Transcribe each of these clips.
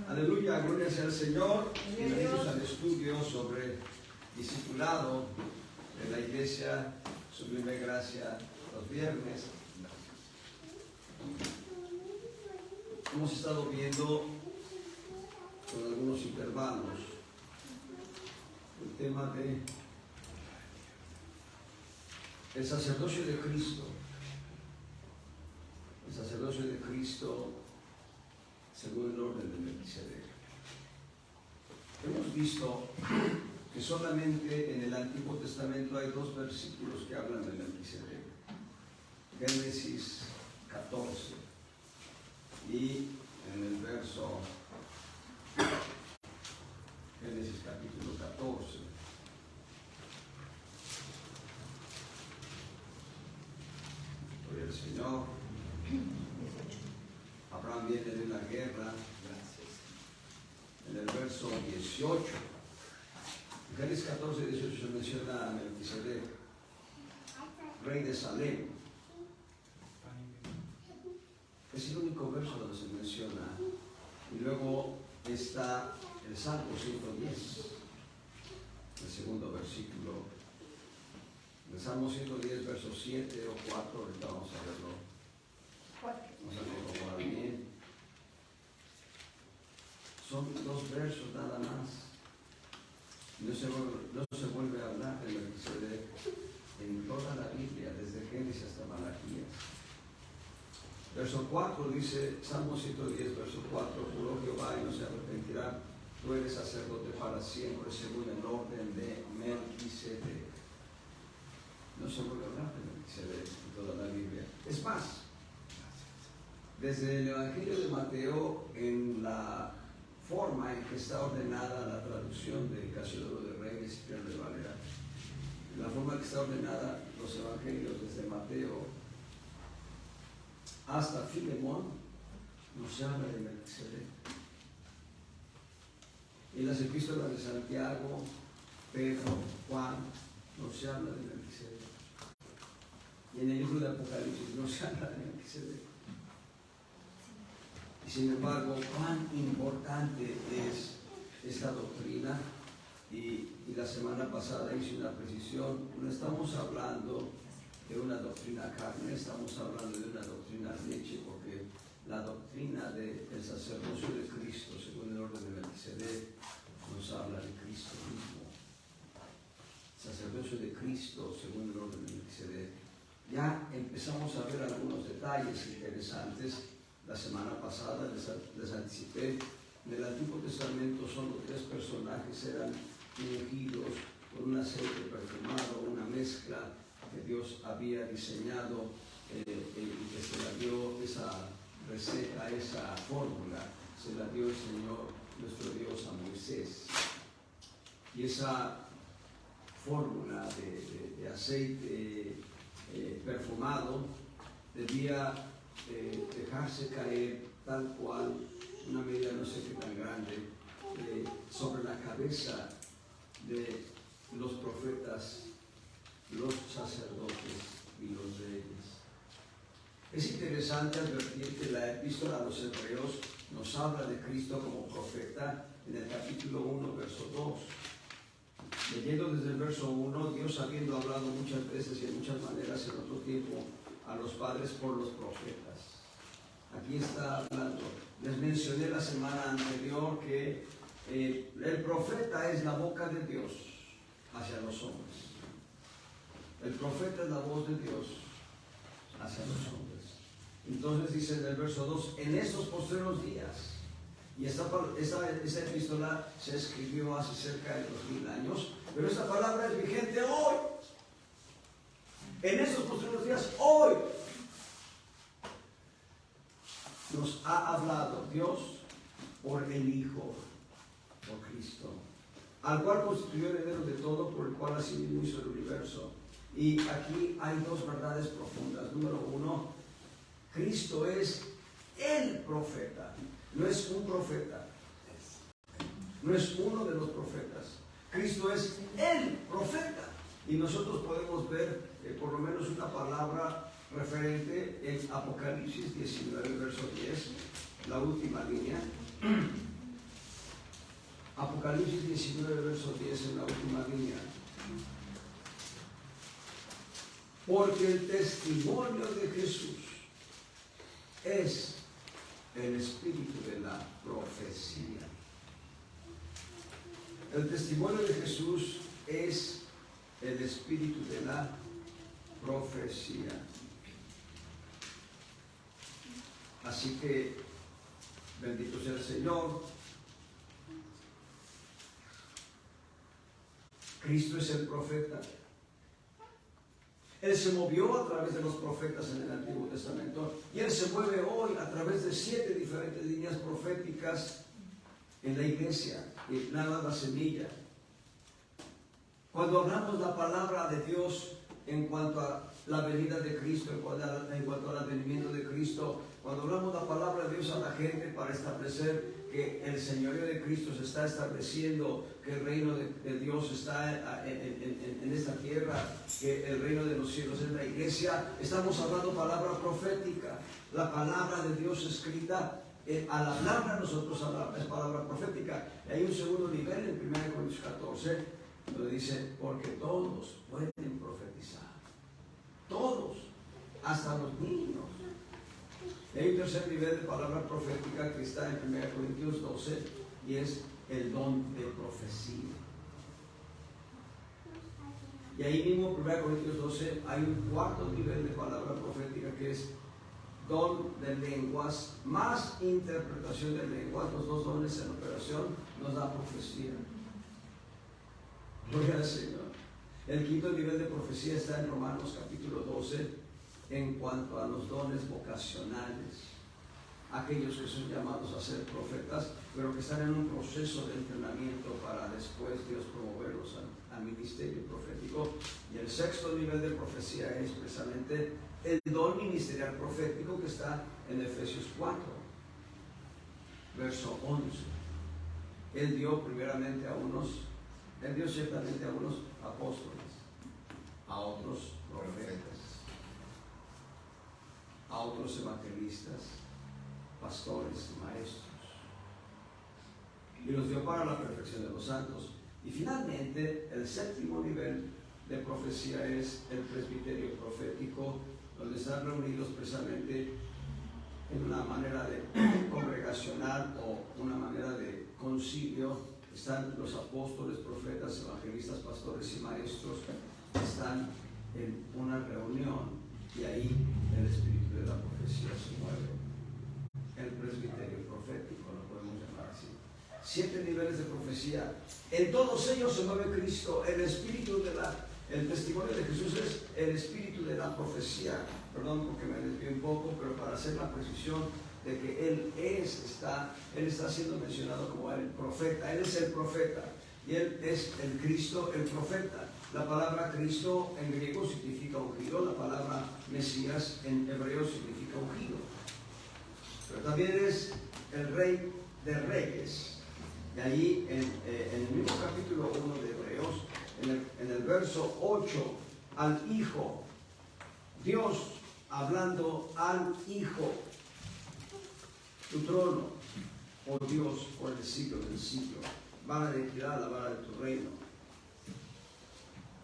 Aleluya, gloria sea al Señor. Bienvenidos al estudio sobre discipulado de la Iglesia Sublime Gracia los viernes. Hemos estado viendo con algunos intervalos el tema de el sacerdocio de Cristo. El sacerdocio de Cristo según el orden de Melquisedec. Hemos visto que solamente en el Antiguo Testamento hay dos versículos que hablan de Melquisedec. Génesis 14 y en el verso Génesis capítulo 14. Gloria al Señor. Abraham viene de una guerra. En el verso 18, en Génesis 14, 18 se menciona a Melquisedec, rey de Salem. Es el único verso donde se menciona. Y luego está el Salmo 110, el segundo versículo. El Salmo 110, verso 7 o 4, ahorita vamos a verlo. Vamos a verlo bien. Son dos versos nada más. No se vuelve a hablar de Melquisedec en toda la Biblia, desde Génesis hasta Malaquías. Verso 4 dice, Salmo 110, verso 4, juró Jehová y no se arrepentirá, tú eres sacerdote para siempre, según el orden de Melquisedec. No se vuelve a hablar de Melquisedec en toda la Biblia. Es más, desde el Evangelio de Mateo, en la forma en que está ordenada la traducción de Casiodoro de Reyes y Pierre de Valera, en la forma en que está ordenada los evangelios desde Mateo hasta Filemón, no se habla de Melquisedec. En las epístolas de Santiago, Pedro, Juan, no se habla de Melquisedec. Y en el libro de Apocalipsis no se habla de Melquisedec. Y sin embargo, cuán importante es esta doctrina, y la semana pasada hice una precisión. No estamos hablando de una doctrina carne, estamos hablando de una doctrina leche, porque la doctrina del sacerdocio de Cristo, según el orden de Melquisedec, nos habla de Cristo mismo. El sacerdocio de Cristo, según el orden de Melquisedec. Ya empezamos a ver algunos detalles interesantes. La semana pasada les anticipé, en el Antiguo Testamento solo 3 personajes eran ungidos con un aceite perfumado, una mezcla que Dios había diseñado y que se la dio esa receta, esa fórmula, se la dio el Señor nuestro Dios a Moisés. Y esa fórmula de aceite perfumado debía dejarse caer tal cual, una medida no sé qué tan grande, sobre la cabeza de los profetas, los sacerdotes y los reyes. Es interesante advertir que la epístola a los Hebreos nos habla de Cristo como profeta en el capítulo 1, verso 2. Leyendo desde el verso 1, Dios habiendo hablado muchas veces y de muchas maneras en otro tiempo a los padres por los profetas. Aquí está hablando. Les mencioné la semana anterior que el profeta es la boca de Dios hacia los hombres. El profeta es la voz de Dios hacia los hombres. Entonces dice en el verso 2, en estos postreros días, y esta epístola se escribió hace cerca de 2000 años, pero esta palabra es vigente hoy. En estos postreros días, hoy, nos ha hablado Dios por el Hijo, por Cristo, al cual constituyó heredero de todo, por el cual así mismo hizo el universo. Y aquí hay dos verdades profundas. Número 1, Cristo es el profeta, no es un profeta, no es uno de los profetas. Cristo es el profeta. Y nosotros podemos ver por lo menos una palabra referente en Apocalipsis 19, verso 10, la última línea. Apocalipsis 19, verso 10, en la última línea. Porque el testimonio de Jesús es el espíritu de la profecía. El testimonio de Jesús es el espíritu de la profecía. Así que, bendito sea el Señor. Cristo es el profeta. Él se movió a través de los profetas en el Antiguo Testamento y Él se mueve hoy a través de 7 diferentes líneas proféticas en la iglesia, y nada la semilla. Cuando hablamos la palabra de Dios en cuanto a la venida de Cristo, en cuanto al advenimiento de Cristo, cuando hablamos la palabra de Dios a la gente para establecer que el señorío de Cristo se está estableciendo, que el reino de Dios está en esta tierra, que el reino de los cielos es la iglesia, estamos hablando palabra profética, la palabra de Dios escrita. Al hablarla nosotros es palabra profética. Y hay un segundo nivel en 1 Corintios 14, donde dice, porque todos pueden profetizar, todos, hasta los niños. Y hay un tercer nivel de palabra profética que está en 1 Corintios 12 y es el don de profecía. Y ahí mismo en 1 Corintios 12 hay un cuarto nivel de palabra profética que es don de lenguas más interpretación de lenguas. Los dos dones en operación nos da profecía. Gloria al Señor. El quinto nivel de profecía está en Romanos capítulo 12 en cuanto a los dones vocacionales, aquellos que son llamados a ser profetas, pero que están en un proceso de entrenamiento para después Dios promoverlos al ministerio profético. Y el sexto nivel de profecía es precisamente el don ministerial profético que está en Efesios 4, verso 11. Él dio primeramente Él dio ciertamente a unos apóstoles, a otros profetas, a otros evangelistas, pastores, maestros, y los dio para la perfección de los santos. Y finalmente, el séptimo nivel de profecía es el presbiterio profético, donde están reunidos precisamente en una manera de congregacional o una manera de concilio. Están los apóstoles, profetas, evangelistas, pastores y maestros, están en una reunión y ahí el espíritu de la profecía se mueve. El presbiterio profético, lo podemos llamar así. 7 niveles de profecía. En todos ellos se mueve Cristo. El testimonio de Jesús es el espíritu de la profecía. Perdón porque me desvío un poco, pero para hacer la precisión de que Él está siendo mencionado como el profeta. Él es el profeta y Él es el Cristo, el profeta. La palabra Cristo en griego significa ungido, la palabra Mesías en hebreo significa ungido. Pero también es el Rey de Reyes. Y ahí en el mismo capítulo 1 de Hebreos, en el verso 8, al Hijo, Dios hablando al Hijo, tu trono, oh Dios, por el siglo del siglo, vara de equidad, la vara de tu reino.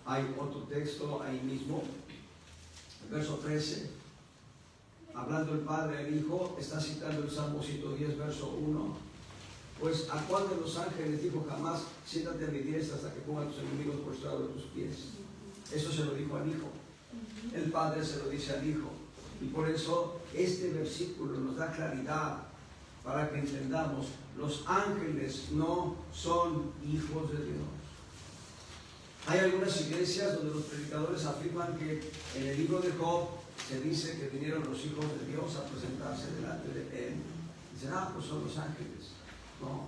Hay otro texto ahí mismo, el verso 13, hablando el Padre al Hijo, está citando el Salmo 110, verso 1. Pues a cuál de los ángeles dijo jamás, siéntate a mi diestra hasta que ponga a tus enemigos por estrado de tus pies. Eso se lo dijo al Hijo. El Padre se lo dice al Hijo. Y por eso este versículo nos da claridad para que entendamos, los ángeles no son hijos de Dios. Hay algunas iglesias donde los predicadores afirman que en el libro de Job se dice que vinieron los hijos de Dios a presentarse delante de Él. Dicen, pues son los ángeles. No,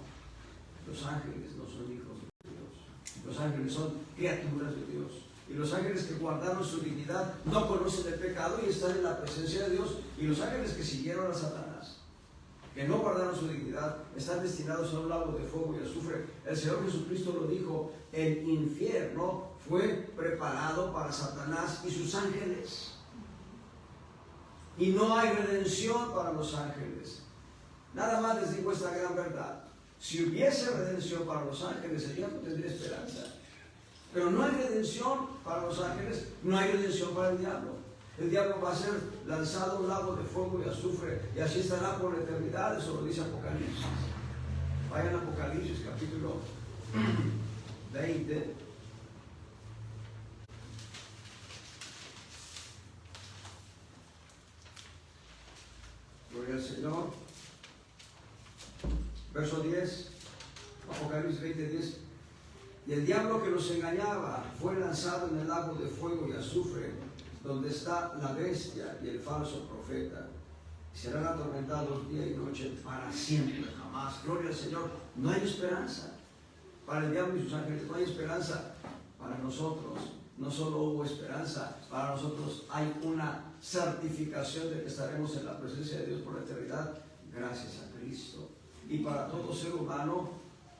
los ángeles no son hijos de Dios. Los ángeles son criaturas de Dios. Y los ángeles que guardaron su dignidad no conocen el pecado y están en la presencia de Dios. Y los ángeles que siguieron a Satanás, que no guardaron su dignidad, están destinados a un lago de fuego y azufre. El Señor Jesucristo lo dijo, el infierno fue preparado para Satanás y sus ángeles. Y no hay redención para los ángeles. Nada más les digo esta gran verdad. Si hubiese redención para los ángeles, el diablo tendría esperanza. Pero no hay redención para los ángeles, no hay redención para el diablo. El diablo va a ser lanzado a un lago de fuego y azufre, y así estará por la eternidad. Eso lo dice Apocalipsis. Vayan a Apocalipsis capítulo 20. Gloria al Señor. Verso 10, Apocalipsis 20:10. Y el diablo que los engañaba fue lanzado en el lago de fuego y azufre, donde está la bestia y el falso profeta. Y serán atormentados día y noche para siempre, jamás. Gloria al Señor. No hay esperanza para el diablo y sus ángeles, no hay esperanza para nosotros. No solo hubo esperanza, para nosotros hay una certificación de que estaremos en la presencia de Dios por la eternidad, gracias a Cristo. Y para todo ser humano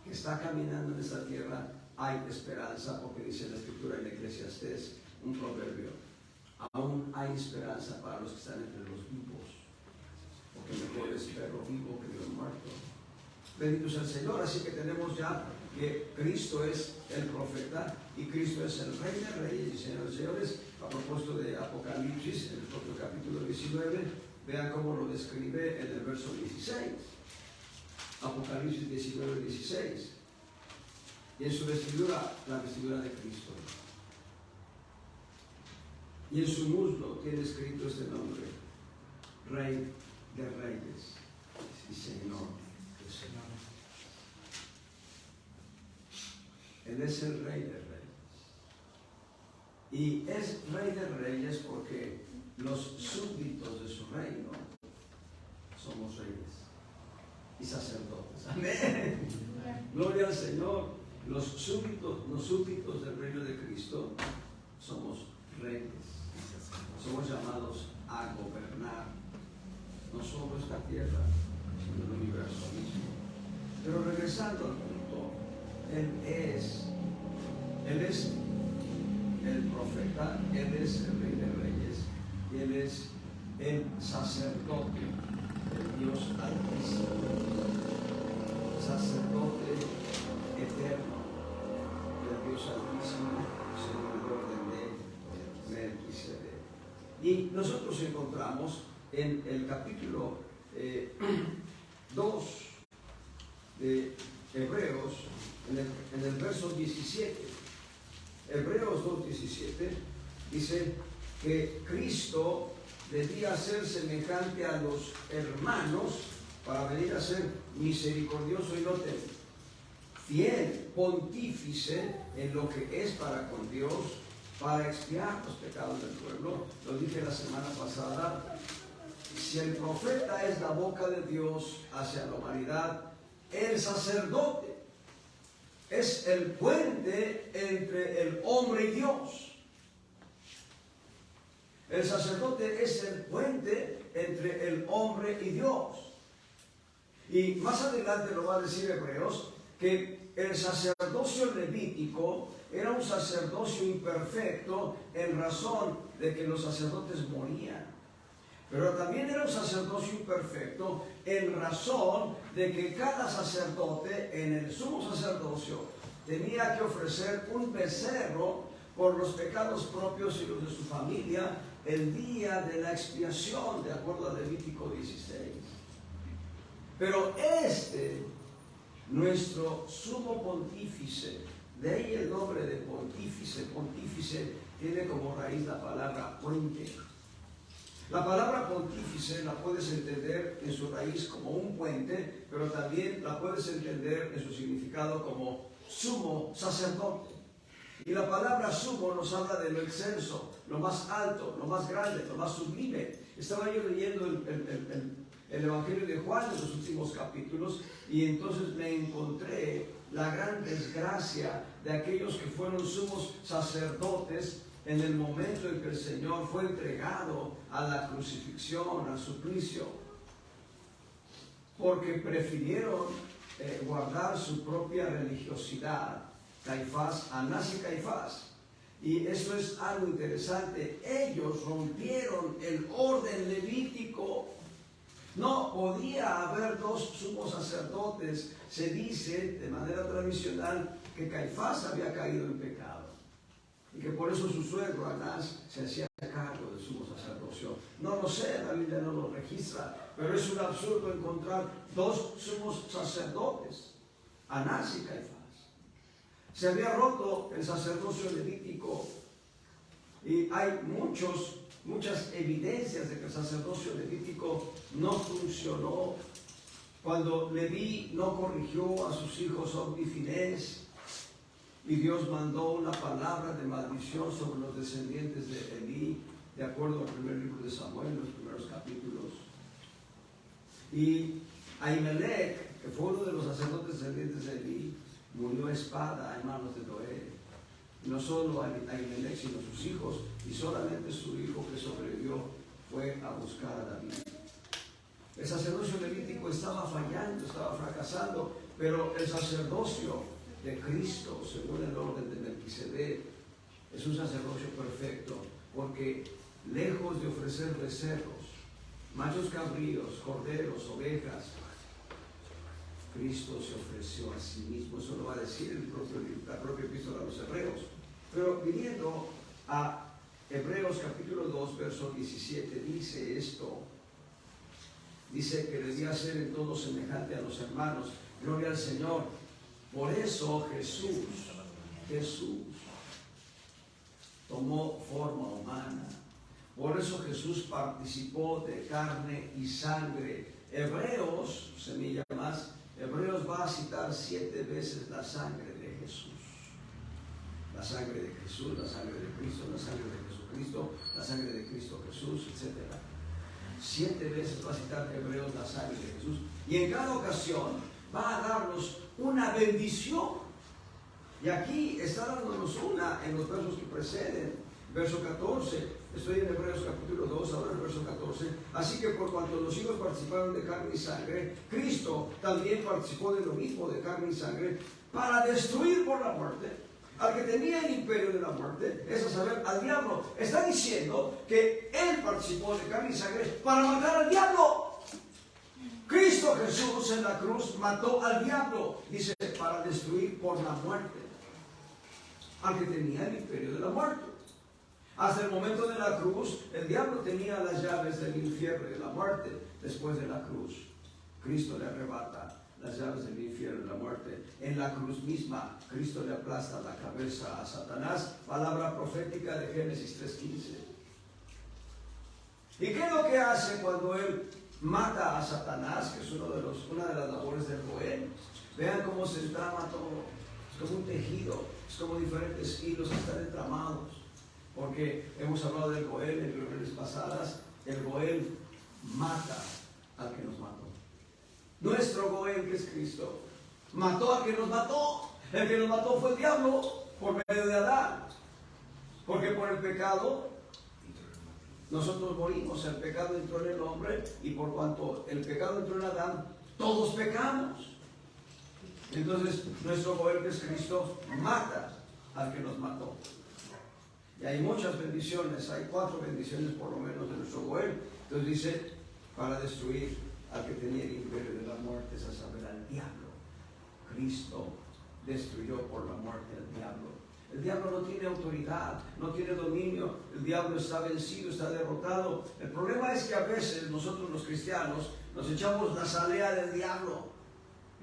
que está caminando en esta tierra hay esperanza, porque dice la Escritura en Eclesiastés, un proverbio: aún hay esperanza para los que están entre los vivos, porque mejor es perro vivo que Dios muerto. Bendito sea el Señor. Así que tenemos ya que Cristo es el profeta y Cristo es el Rey de Reyes y Señor de Señores. A propósito de Apocalipsis, en el propio capítulo 19, vean cómo lo describe en el verso 16. Apocalipsis 19, 16. Y en su vestidura, la vestidura de Cristo. Y en su muslo tiene escrito este nombre: Rey de Reyes y Señor de Señores. Él es el Rey de Reyes. Y es Rey de Reyes porque los súbditos de su reino somos reyes y sacerdotes. Amén. Gloria al Señor. Los súbditos del reino de Cristo somos reyes. Somos llamados a gobernar no solo esta tierra, sino el universo mismo. Pero regresando al punto, Él es el profeta, Él es el Rey de Reyes, y Él es el sacerdote del Dios Altísimo, sacerdote eterno del Dios Altísimo, según el orden de Melquisedec. Y nosotros encontramos en el capítulo 2 de Hebreos, en el verso 17, Hebreos 2:17, dice que Cristo debía ser semejante a los hermanos para venir a ser misericordioso y fiel pontífice en lo que es para con Dios, para expiar los pecados del pueblo. Lo dije la semana pasada: si el profeta es la boca de Dios hacia la humanidad, el sacerdote es el puente entre el hombre y Dios. El sacerdote es el puente entre el hombre y Dios. Y más adelante lo va a decir Hebreos, que el sacerdocio levítico era un sacerdocio imperfecto en razón de que los sacerdotes morían. Pero también era un sacerdocio imperfecto en razón de que cada sacerdote en el sumo sacerdocio tenía que ofrecer un becerro por los pecados propios y los de su familia el día de la expiación, de acuerdo a Levítico 16. Pero nuestro sumo pontífice, de ahí el nombre de pontífice. Pontífice tiene como raíz la palabra puente. La palabra pontífice la puedes entender en su raíz como un puente, pero también la puedes entender en su significado como sumo sacerdote. Y la palabra sumo nos habla de lo excelso, lo más alto, lo más grande, lo más sublime. Estaba yo leyendo el Evangelio de Juan en los últimos capítulos, y entonces me encontré la gran desgracia de aquellos que fueron sumos sacerdotes en el momento en que el Señor fue entregado a la crucifixión, al suplicio, porque prefirieron guardar su propia religiosidad. Caifás, Anás y Caifás. Y eso es algo interesante. Ellos rompieron el orden levítico No podía haber dos sumos sacerdotes. Se dice de manera tradicional que Caifás había caído en pecado y que por eso su suegro Anás se hacía cargo del sumo sacerdocio. No lo sé, la Biblia no lo registra, pero es un absurdo encontrar dos sumos sacerdotes, Anás y Caifás. Se había roto el sacerdocio levítico y hay muchas evidencias de que el sacerdocio levítico no funcionó. Cuando Leví no corrigió a sus hijos Ofni y Finés, y Dios mandó una palabra de maldición sobre los descendientes de Elí, de acuerdo al primer libro de Samuel, los primeros capítulos. Y Ahimelech, que fue uno de los sacerdotes descendientes de Elí, murió a espada en manos de Doeg. Y no solo Ahimelech, sino sus hijos, y solamente su hijo que sobrevivió fue a buscar a David. El sacerdocio levítico estaba fallando, estaba fracasando, pero el sacerdocio de Cristo, según el orden de Melquisedec, es un sacerdocio perfecto, porque lejos de ofrecer becerros, machos cabríos, corderos, ovejas, Cristo se ofreció a sí mismo. Eso lo va a decir la propia epístola a los Hebreos. Pero viniendo a Hebreos capítulo 2, verso 17, dice esto. Dice que debía ser en todo semejante a los hermanos. Gloria al Señor. Por eso Jesús tomó forma humana. Por eso Jesús participó de carne y sangre. Hebreos, semilla más, Hebreos va a citar 7 veces la sangre de Jesús. La sangre de Jesús, la sangre de Cristo, la sangre de Jesucristo, la sangre de Cristo Jesús, etc. 7 veces va a citar Hebreos la sangre de Jesús. Y en cada ocasión va a darnos una bendición. Y aquí está dándonos una en los versos que preceden. Verso 14, estoy en Hebreos capítulo 2, ahora el verso 14. Así que por cuanto los hijos participaron de carne y sangre, Cristo también participó de lo mismo, de carne y sangre, para destruir por la muerte al que tenía el imperio de la muerte, es a saber, al diablo. Está diciendo que Él participó de carne y sangre para matar al diablo. Cristo Jesús en la cruz mató al diablo, dice, para destruir por la muerte al que tenía el imperio de la muerte. Hasta el momento de la cruz, el diablo tenía las llaves del infierno y de la muerte. Después de la cruz, Cristo le arrebata las llaves del infierno y de la muerte. En la cruz misma, Cristo le aplasta la cabeza a Satanás. Palabra profética de Génesis 3:15. ¿Y qué es lo que hace cuando Él mata a Satanás, que es una de las labores del Goel? Vean cómo se entrama todo. Es como un tejido, es como diferentes hilos que están entramados. Porque hemos hablado del Goel en reuniones pasadas. El Goel mata al que nos mató. Nuestro Goel, que es Cristo, mató al que nos mató. El que nos mató fue el diablo por medio de Adán. Porque por el pecado nosotros morimos, el pecado entró en el hombre, y por cuanto el pecado entró en Adán, todos pecamos. Entonces, nuestro Goel, que es Cristo, mata al que nos mató. Y hay muchas bendiciones, hay 4 bendiciones por lo menos de nuestro Goel. Entonces dice, para destruir al que tenía el imperio de la muerte, es a saber, al diablo. Cristo destruyó por la muerte al diablo. El diablo no tiene autoridad, no tiene dominio, el diablo está vencido, está derrotado. El problema es que a veces nosotros los cristianos nos echamos la salea del diablo.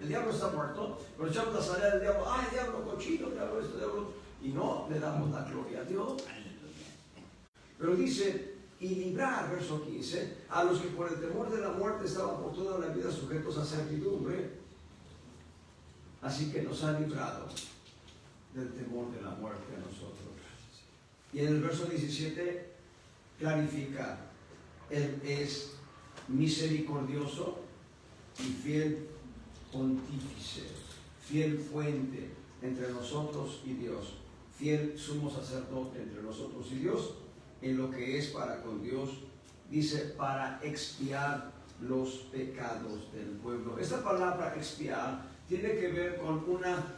El diablo está muerto, pero echamos la salea del diablo. ¡Ay, diablo cochino, diablo esto, diablo! Y no le damos la gloria a Dios. Pero dice, y librar, verso 15, a los que por el temor de la muerte estaban por toda la vida sujetos a servidumbre, así que nos ha librado del temor de la muerte a nosotros. Y en el verso 17 clarifica, Él es misericordioso y fiel pontífice, fiel fuente entre nosotros y Dios, fiel sumo sacerdote entre nosotros y Dios, en lo que es para con Dios, dice, para expiar los pecados del pueblo. Esta palabra expiar tiene que ver con una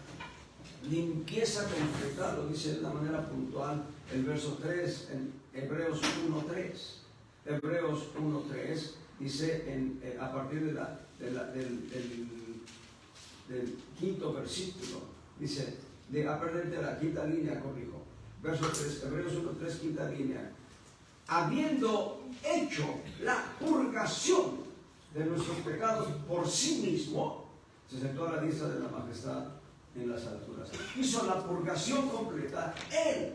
limpieza completa, lo dice de una manera puntual el verso 3 en Hebreos 1:3. Hebreos 1:3 dice a partir del quinto versículo, dice, a partir de la quinta línea, corrijo, verso 3, Hebreos 1:3, quinta línea, habiendo hecho la purgación de nuestros pecados por sí mismo, se sentó a la diestra de la majestad en las alturas. Hizo la purgación completa. Él,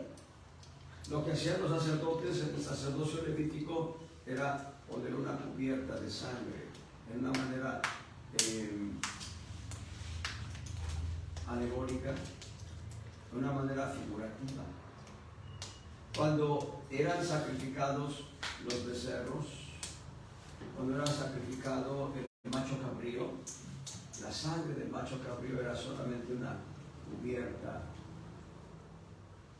lo que hacían los sacerdotes en el sacerdocio levítico era poner una cubierta de sangre en una manera alegórica, de una manera figurativa. Cuando eran sacrificados los becerros, cuando era sacrificado el macho cabrío, la sangre del macho cabrío era solamente una cubierta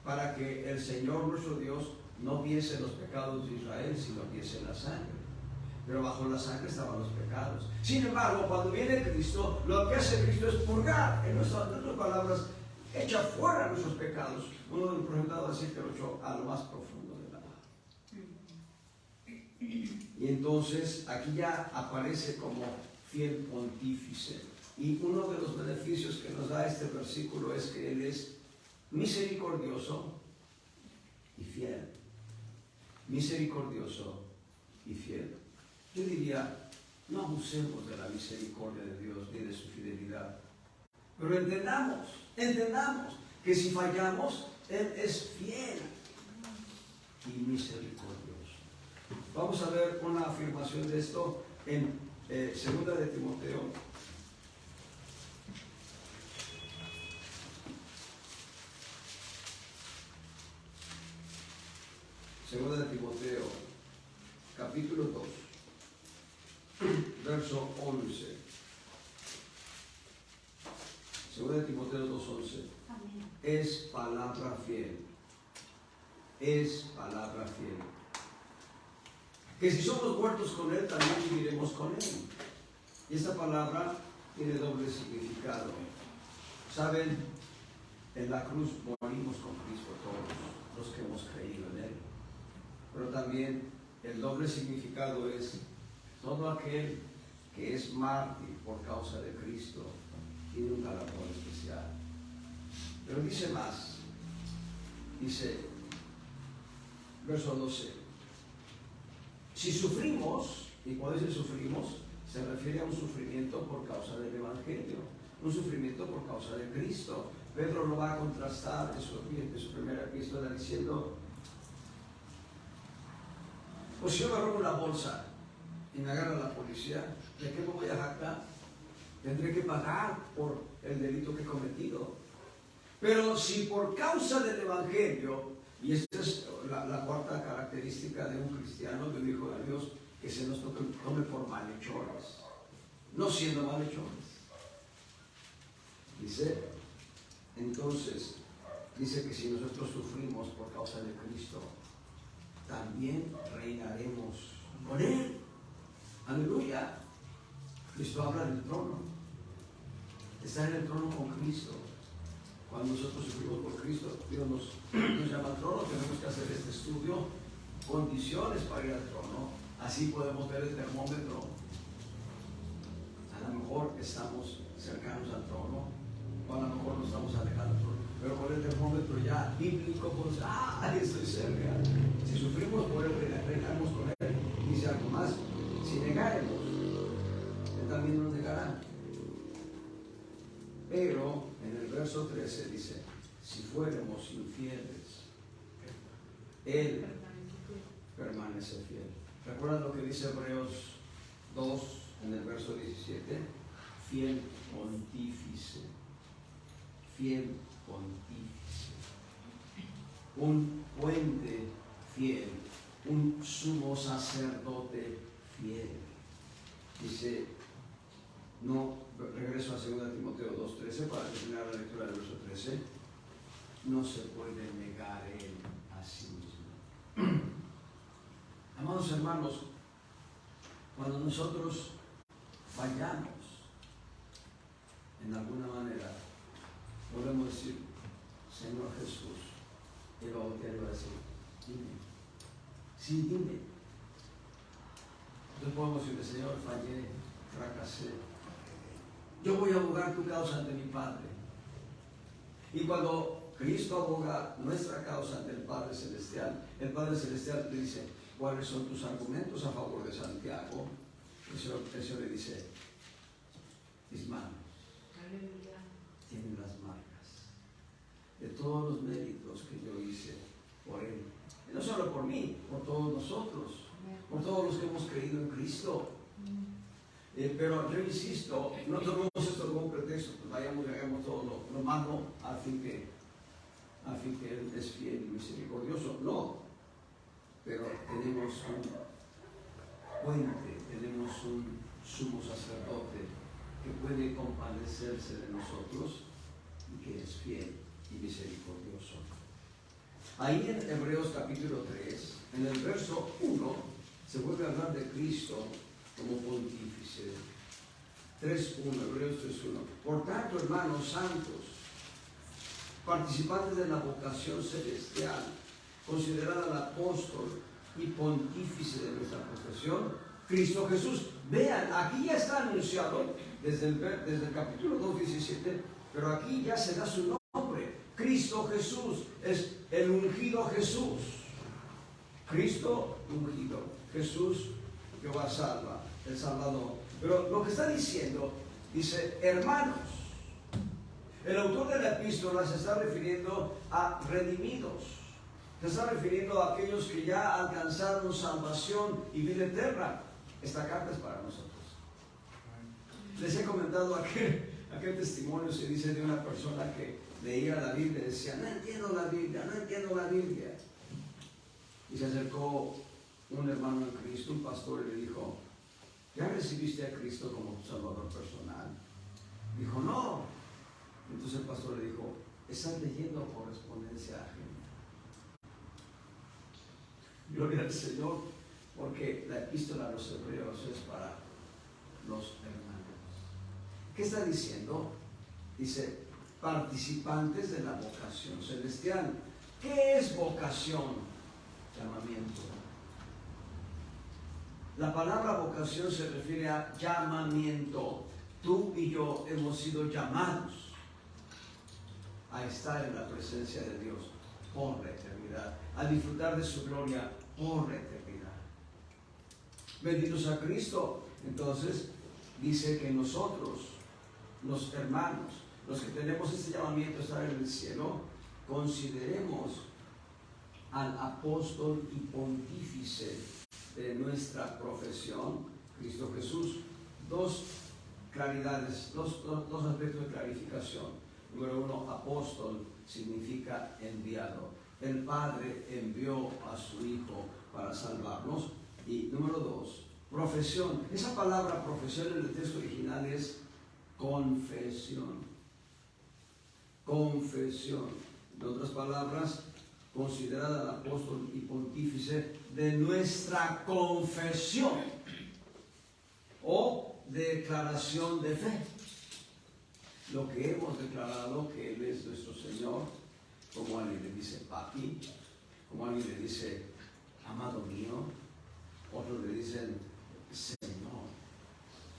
para que el Señor nuestro Dios no viese los pecados de Israel, sino viese la sangre. Pero bajo la sangre estaban los pecados. Sin embargo, cuando viene Cristo, lo que hace Cristo es purgar, en otras palabras, echa fuera nuestros pecados. Uno del profeta va a decir que lo echó a lo más profundo de la mar. Y entonces aquí ya aparece como fiel pontífice. Y uno de los beneficios que nos da este versículo es que Él es misericordioso y fiel. Misericordioso y fiel. Yo diría, no abusemos de la misericordia de Dios ni de su fidelidad. Pero entendamos que si fallamos, Él es fiel y misericordioso. Vamos a ver una afirmación de esto en 2 de Timoteo. Segunda de Timoteo, capítulo 2, verso 11. Segunda de Timoteo 2:11. Es palabra fiel. Es palabra fiel. Que si somos muertos con Él, también viviremos con Él. Y esta palabra tiene doble significado. Saben, en la cruz morimos con Cristo todos los que hemos creído en Él. Pero también el doble significado es todo aquel que es mártir por causa de Cristo tiene un galardón especial. Pero dice más, dice, verso 12, si sufrimos, y cuando dice sufrimos, se refiere a un sufrimiento por causa del Evangelio, un sufrimiento por causa de Cristo. Pedro lo va a contrastar en su primera epístola diciendo, pues si yo me robo una bolsa y me agarra la policía, ¿de qué me voy a jactar? Tendré que pagar por el delito que he cometido. Pero si por causa del Evangelio, y esta es la cuarta característica de un cristiano, de un hijo de Dios, que se nos tome por malhechores, no siendo malhechores. Dice, entonces, dice que si nosotros sufrimos por causa de Cristo, también reinaremos con Él. Aleluya. Cristo habla del trono. Estar en el trono con Cristo. Cuando nosotros sufrimos por Cristo, Dios nos llama al trono. Tenemos que hacer este estudio, condiciones para ir al trono. Así podemos ver el termómetro. A lo mejor estamos cercanos al trono, o a lo mejor nos estamos alejando del trono. Pero con el termómetro ya bíblico, pues, estoy cerca. Si sufrimos por Él, reinaremos con Él. Dice algo más, si negaremos, Él también nos negará. Pero en el verso 13 dice, si fuéramos infieles, Él permanece fiel. ¿Recuerdan lo que dice Hebreos 2 en el verso 17? Fiel pontífice. Fiel pontífice. Un puente fiel. Un sumo sacerdote fiel. Dice, no, regreso a 2 Timoteo 2:13 para terminar la lectura del verso 13. No se puede negar Él a sí mismo. Amados hermanos, cuando nosotros fallamos en alguna manera, podemos decir, Señor Jesús, y va a voltear y va a decir, dime. Sí, dime. Entonces podemos decirle, Señor, fallé, fracasé. Yo voy a abogar tu causa ante mi Padre. Y cuando Cristo aboga nuestra causa ante el Padre Celestial, el Padre Celestial le dice, ¿cuáles son tus argumentos a favor de Santiago? El Señor le dice, mis manos tienen las marcas de todos los méritos que yo hice por Él. Y no solo por mí, por todos nosotros, por todos los que hemos creído en Cristo. Pero yo insisto, no tomemos esto como un pretexto, pues vayamos y hagamos todo lo malo a fin que Él es fiel y misericordioso. No, pero tenemos un puente, tenemos un sumo sacerdote que puede compadecerse de nosotros y que es fiel y misericordioso. Ahí en Hebreos capítulo 3, en el verso 1, se vuelve a hablar de Cristo como pontífice. 3.1, Hebreos 3.1. Por tanto, hermanos santos, participantes de la vocación celestial, considerad al apóstol y pontífice de nuestra profesión, Cristo Jesús. Vean, aquí ya está anunciado desde el capítulo 2.17, pero aquí ya se da su nombre. Cristo Jesús es el ungido Jesús. Cristo ungido. Jesús, Jehová salva, el Salvador. Pero lo que está diciendo, dice, hermanos. El autor de la epístola se está refiriendo a redimidos. Se está refiriendo a aquellos que ya alcanzaron salvación y vida eterna. Esta carta es para nosotros. Les he comentado aquel testimonio, se dice, de una persona que leía la Biblia y decía, no entiendo la Biblia, no entiendo la Biblia. Y se acercó un hermano en Cristo, un pastor, y le dijo, ¿ya recibiste a Cristo como tu Salvador personal? Dijo, no. Entonces el pastor le dijo, estás leyendo correspondencia ajena. Gloria al Señor, porque la epístola a los hebreos es para los hermanos. ¿Qué está diciendo? Dice, participantes de la vocación celestial. ¿Qué es vocación? Llamamiento. La palabra vocación se refiere a llamamiento. Tú y yo hemos sido llamados a estar en la presencia de Dios por la eternidad, a disfrutar de su gloria por la eternidad. Benditos a Cristo. Entonces dice que nosotros, los hermanos, los que tenemos este llamamiento a estar en el cielo, consideremos al apóstol y pontífice de nuestra profesión, Cristo Jesús. Dos claridades, dos aspectos de clarificación. Número uno, apóstol significa enviado. El Padre envió a su Hijo para salvarnos. Y número dos, profesión. Esa palabra profesión en el texto original es confesión. Confesión. En otras palabras, considerad al apóstol y pontífice de nuestra confesión o declaración de fe. Lo que hemos declarado que Él es nuestro Señor, como alguien le dice papi, como alguien le dice amado mío, otros le dicen Señor,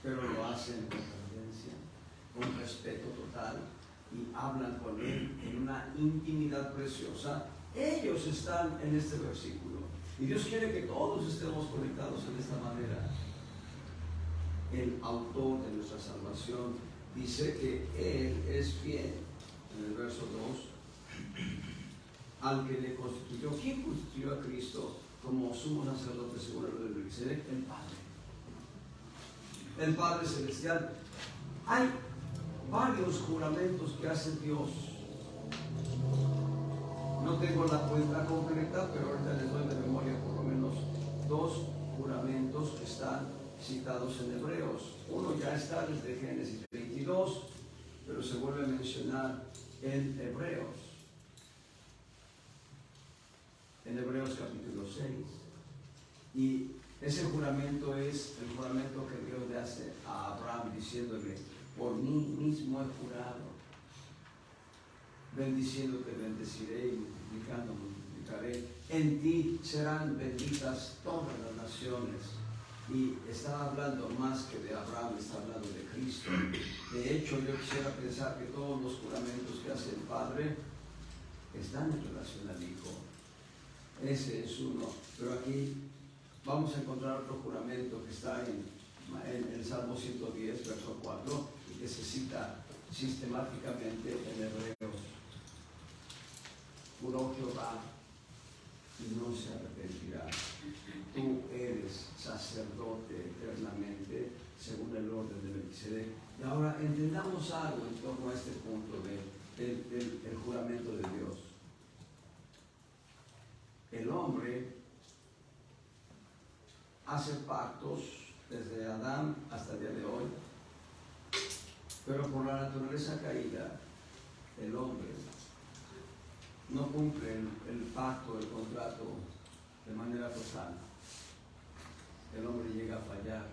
pero lo hacen con reverencia, con respeto total y hablan con Él en una intimidad preciosa. Ellos están en este versículo y Dios quiere que todos estemos conectados en esta manera. El autor de nuestra salvación dice que Él es fiel, en el verso 2, al que le constituyó. ¿Quién constituyó a Cristo como sumo sacerdote según el de Melquisedec? El Padre. El Padre Celestial. Hay varios juramentos que hace Dios. No tengo la cuenta concreta, pero ahorita les doy de memoria por lo menos dos juramentos que están citados en Hebreos. Uno ya está desde Génesis 22, pero se vuelve a mencionar en Hebreos. En Hebreos capítulo 6. Y ese juramento es el juramento que Dios le hace a Abraham diciéndole, por mí mismo he jurado, bendiciéndote bendeciré y multiplicando multiplicaré. En ti serán benditas todas las naciones. y está hablando más que de Abraham, está hablando de Cristo. De hecho, yo quisiera pensar que todos los juramentos que hace el Padre están en relación al Hijo. Ese es uno. Pero aquí vamos a encontrar otro juramento que está en el Salmo 110, verso 4, y que se cita sistemáticamente en Hebreos. Juró Jehová y no se arrepentirá. Tú eres sacerdote eternamente según el orden de Melquisedec. Y ahora entendamos algo en torno a este punto del juramento de Dios. El hombre hace pactos desde Adán hasta el día de hoy, pero por la naturaleza caída, el hombre no cumple el pacto, el contrato de manera total. El hombre llega a fallar.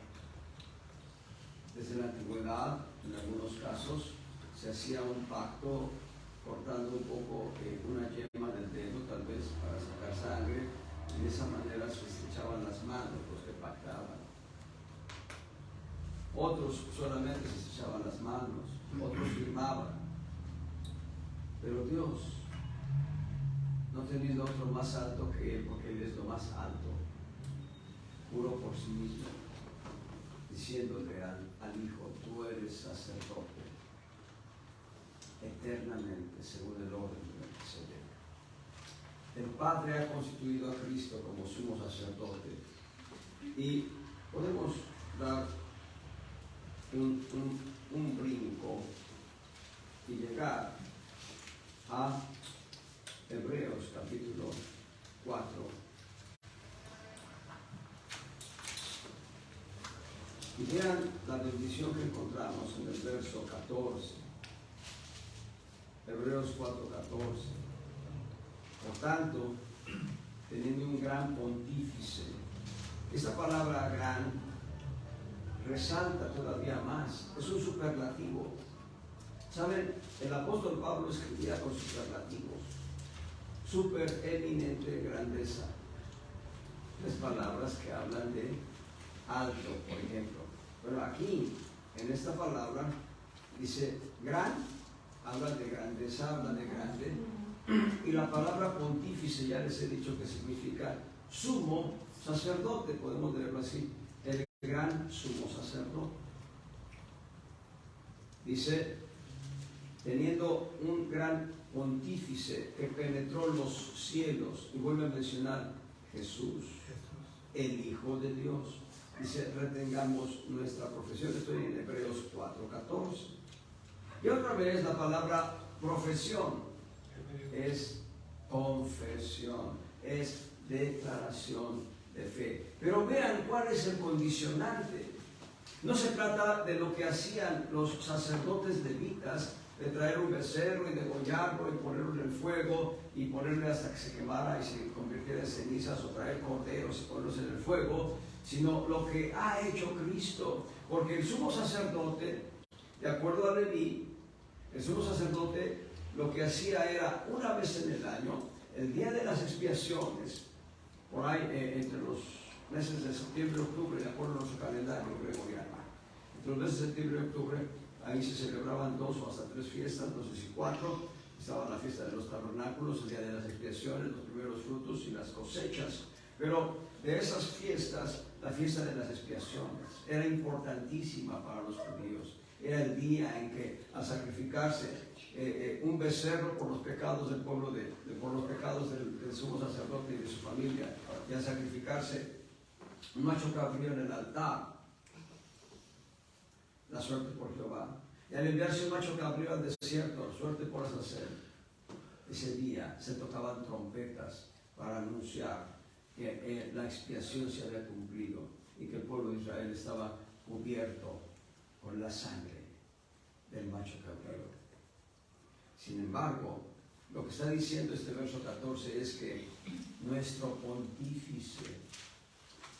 Desde la antigüedad, en algunos casos, se hacía un pacto cortando un poco una yema del dedo, tal vez para sacar sangre, y de esa manera se estrechaban las manos los que pactaban. Otros solamente se estrechaban las manos, otros firmaban. Pero Dios, no teniendo otro más alto que Él, porque Él es lo más alto, juró por sí mismo, diciéndole al Hijo: tú eres sacerdote eternamente según el orden de Melquisedec. El Padre ha constituido a Cristo como sumo sacerdote, y podemos dar un brinco y llegar a Hebreos capítulo 4. Y vean la bendición que encontramos en el verso 14. Hebreos 4:14. Por tanto, teniendo un gran pontífice, esta palabra gran resalta todavía más, es un superlativo. ¿Saben? El apóstol Pablo escribía con superlativos. Super eminente grandeza. Tres palabras que hablan de alto, por ejemplo. Pero aquí, en esta palabra, dice gran, habla de grandeza, habla de grande. Y la palabra pontífice, ya les he dicho que significa sumo sacerdote, podemos leerlo así, el gran sumo sacerdote. Dice, teniendo un gran pontífice que penetró los cielos, y vuelve a mencionar Jesús, el Hijo de Dios. Dice, retengamos nuestra profesión. Estoy en Hebreos 4:14. Y otra vez la palabra profesión es confesión, es declaración de fe. Pero vean cuál es el condicionante. No se trata de lo que hacían los sacerdotes levitas, de traer un becerro y degollarlo y ponerlo en el fuego y ponerle hasta que se quemara y se convirtiera en cenizas, o traer corderos y ponerlos en el fuego, sino lo que ha hecho Cristo. Porque el sumo sacerdote, de acuerdo a Leví, el sumo sacerdote lo que hacía era, una vez en el año, el día de las expiaciones, por ahí entre los meses de septiembre y octubre, de acuerdo a nuestro calendario gregoriano, entre los meses de septiembre y octubre, ahí se celebraban 2 o hasta 3 fiestas, no sé si 4. Estaba la fiesta de los tabernáculos, el día de las expiaciones, los primeros frutos y las cosechas. Pero de esas fiestas, la fiesta de las expiaciones era importantísima para los judíos. Era el día en que, al sacrificarse un becerro por los pecados del pueblo, por los pecados del sumo sacerdote y de su familia, y al sacrificarse un macho cabrío en el altar, la suerte por Jehová, y al enviarse un macho cabrío al desierto, suerte por hacer, ese día se tocaban trompetas para anunciar que la expiación se había cumplido y que el pueblo de Israel estaba cubierto con la sangre del macho cabrío. Sin embargo, lo que está diciendo este verso 14 es que nuestro pontífice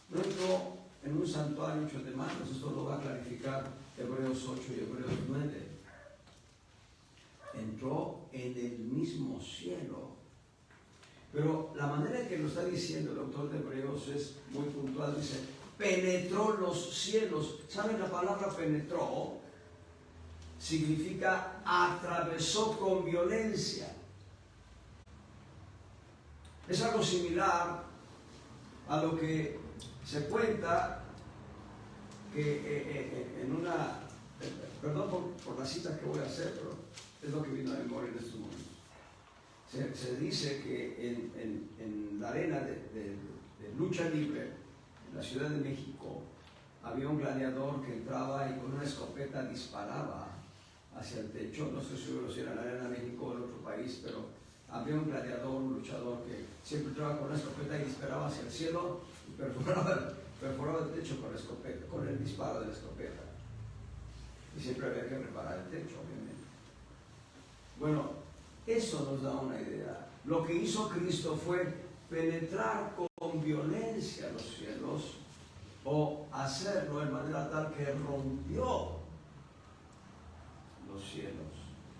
no entró en un santuario hecho de manos. Esto lo va a clarificar Hebreos 8 y Hebreos 9. Entró en el mismo cielo. Pero la manera en que lo está diciendo el autor de Hebreos es muy puntual. Dice, penetró los cielos. ¿Saben la palabra penetró? Significa atravesó con violencia. Es algo similar a lo que se cuenta que en una, perdón por la cita que voy a hacer, pero es lo que vino a memoria en estos momentos. Se dice que en la arena de lucha libre, en la Ciudad de México, había un gladiador que entraba y con una escopeta disparaba hacia el techo. No estoy seguro si era en la arena de México o en otro país, pero había un gladiador, un luchador que siempre entraba con una escopeta y disparaba hacia el cielo y perforaba el techo con la escopeta, con el disparo de la escopeta. Y siempre había que reparar el techo, obviamente. Bueno, eso nos da una idea. Lo que hizo Cristo fue penetrar con violencia los cielos, o hacerlo de manera tal que rompió los cielos.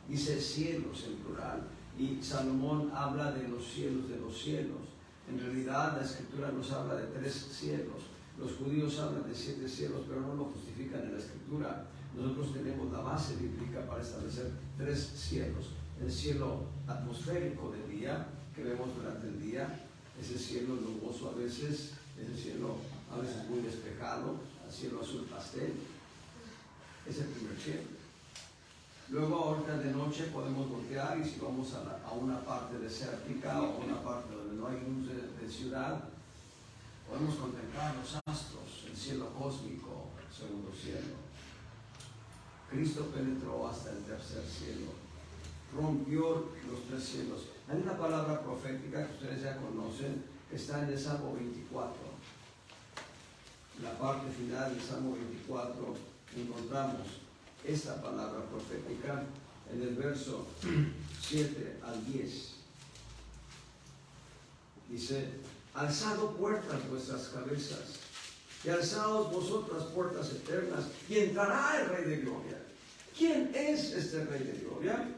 Dice cielos en plural, y Salomón habla de los cielos de los cielos. En realidad la Escritura nos habla de 3 cielos. Los judíos hablan de 7 cielos, pero no lo justifican en la Escritura. Nosotros tenemos la base bíblica para establecer 3 cielos. El cielo atmosférico del día, que vemos durante el día, ese cielo nuboso a veces, ese cielo a veces muy despejado, al cielo azul pastel, es el primer cielo. Luego ahorita de noche podemos voltear y si vamos a una parte desértica o una parte donde no hay luz de ciudad, podemos contemplar los astros, el cielo cósmico, el segundo cielo. Cristo penetró hasta el tercer cielo, rompió los 3 cielos. Hay una palabra profética que ustedes ya conocen, que está en el Salmo 24. En la parte final del Salmo 24 encontramos esta palabra profética en el verso 7 al 10. Dice: alzado puertas vuestras cabezas, y alzaos vosotras puertas eternas, y entrará el Rey de Gloria. ¿Quién es este Rey de Gloria?